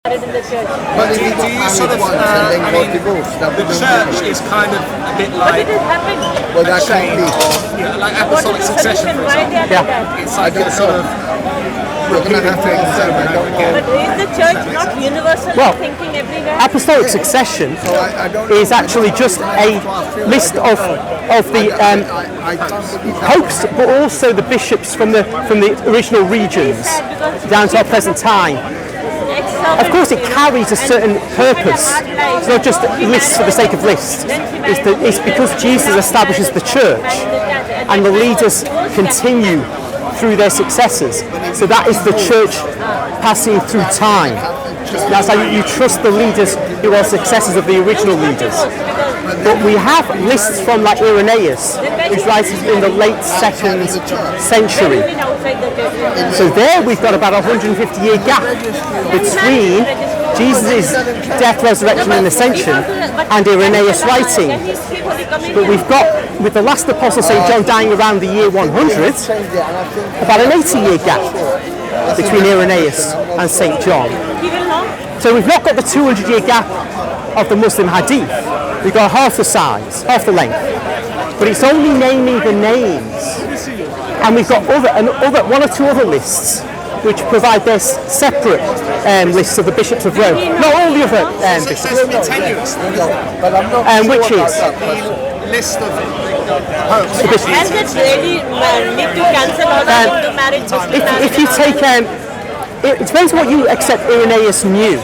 married in the church. But do you sort of, I mean, the church is kind of a bit like a chain of, like apostolic succession, for example. Yeah. It's like a sort of repeating things over and over again. But is the church not universal thinking everywhere? Apostolic succession is actually just a list of the popes, but also the bishops from the original regions down to our present time. Of course, it carries a certain purpose. It's not just lists for the sake of lists. It's because Jesus establishes the church, and the leaders continue through their successors. So that is the church passing through time. That's how you trust the leaders who are successors of the original leaders. But we have lists from like Irenaeus, who's writing in the late 2nd century. So there we've got about a 150-year gap between Jesus' death, resurrection and ascension and Irenaeus writing. But we've got, with the last apostle St. John dying around the year 100, about an 80-year gap between Irenaeus and St. John. So we've not got the 200-year gap of the Muslim hadith. We've got half the size, half the length. But it's only naming the names. And we've got one or two other lists which provide their separate lists of the bishops of Rome. Not all the other bishops. It says to be tenuous, which is? The list of popes. And it's really need to cancel all the marriage. If you take, it depends what you accept Irenaeus knew.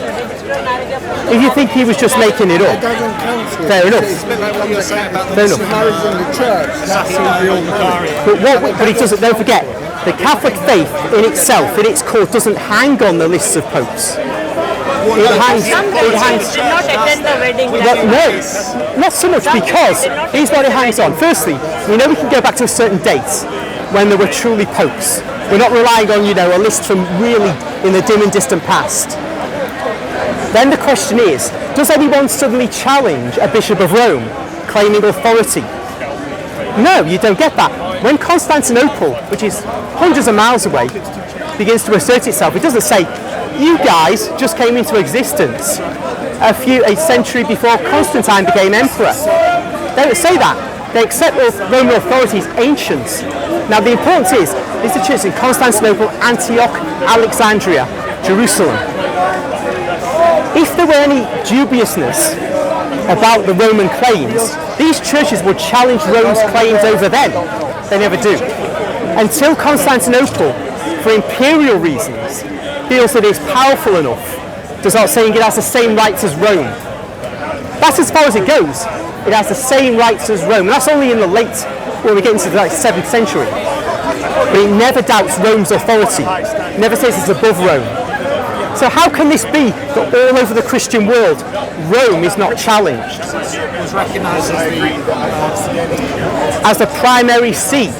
If you think he was just making it up, fair enough. Fair enough. But he doesn't. Don't forget, the Catholic faith in itself, in its core, doesn't hang on the lists of popes. It hangs. Did not attend the wedding. No, not so much, because here's what it hangs on. Firstly, we know we can go back to a certain date when there were truly popes. We're not relying on, a list from really in the dim and distant past. Then the question is, does anyone suddenly challenge a bishop of Rome claiming authority? No, you don't get that. When Constantinople, which is hundreds of miles away, begins to assert itself, it doesn't say, you guys just came into existence a century before Constantine became emperor. They don't say that. They accept Roman authority as ancient. Now the importance is, these are churches in Constantinople, Antioch, Alexandria, Jerusalem. If there were any dubiousness about the Roman claims, these churches would challenge Rome's claims over them. They never do. Until Constantinople, for imperial reasons, feels that it's powerful enough to start saying it has the same rights as Rome. That's as far as it goes. It has the same rights as Rome. And that's only in the late, when we get into the 7th century. But it never doubts Rome's authority. It never says it's above Rome. So how can this be that all over the Christian world, Rome is not challenged? It was recognised as the primary see.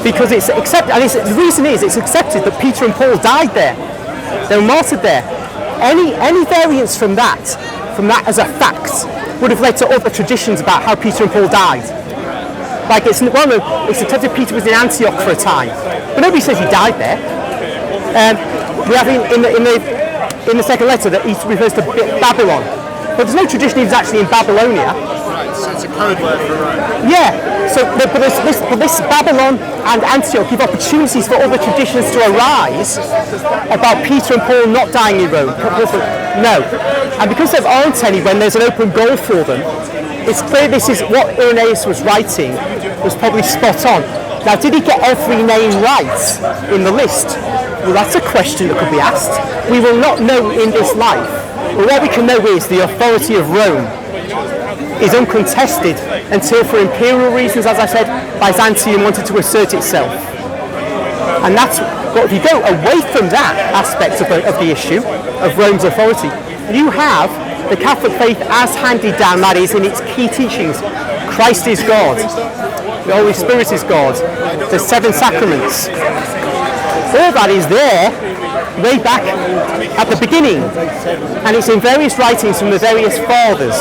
Because it's accepted, and the reason is it's accepted that Peter and Paul died there. They were martyred there. Any variance from that as a fact, would have led to other traditions about how Peter and Paul died. Like it's accepted Peter was in Antioch for a time, but nobody says he died there. We have in the second letter that he refers to Babylon, but there's no tradition he was actually in Babylonia. Right, so it's a code word for Rome. Yeah. So, but this Babylon and Antioch give opportunities for other traditions to arise about Peter and Paul not dying in Rome. No. And because there aren't any when there's an open goal for them, it's clear this is what Irenaeus was writing was probably spot on. Now, did he get every name right in the list? Well, that's a question that could be asked. We will not know in this life. But what we can know is the authority of Rome is uncontested until, for imperial reasons, as I said, Byzantium wanted to assert itself. And that's what, if you go away from that aspect of the issue of Rome's authority, you have the Catholic faith as handed down, that is, in its key teachings. Christ is God, the Holy Spirit is God, the 7 sacraments. All that is there way back at the beginning, and it's in various writings from the various fathers.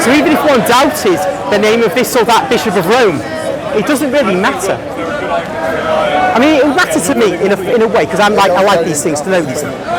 So even if one doubted the name of this or that Bishop of Rome, it doesn't really matter. I mean, it will matter to me in a way, because I like these things, to know these things.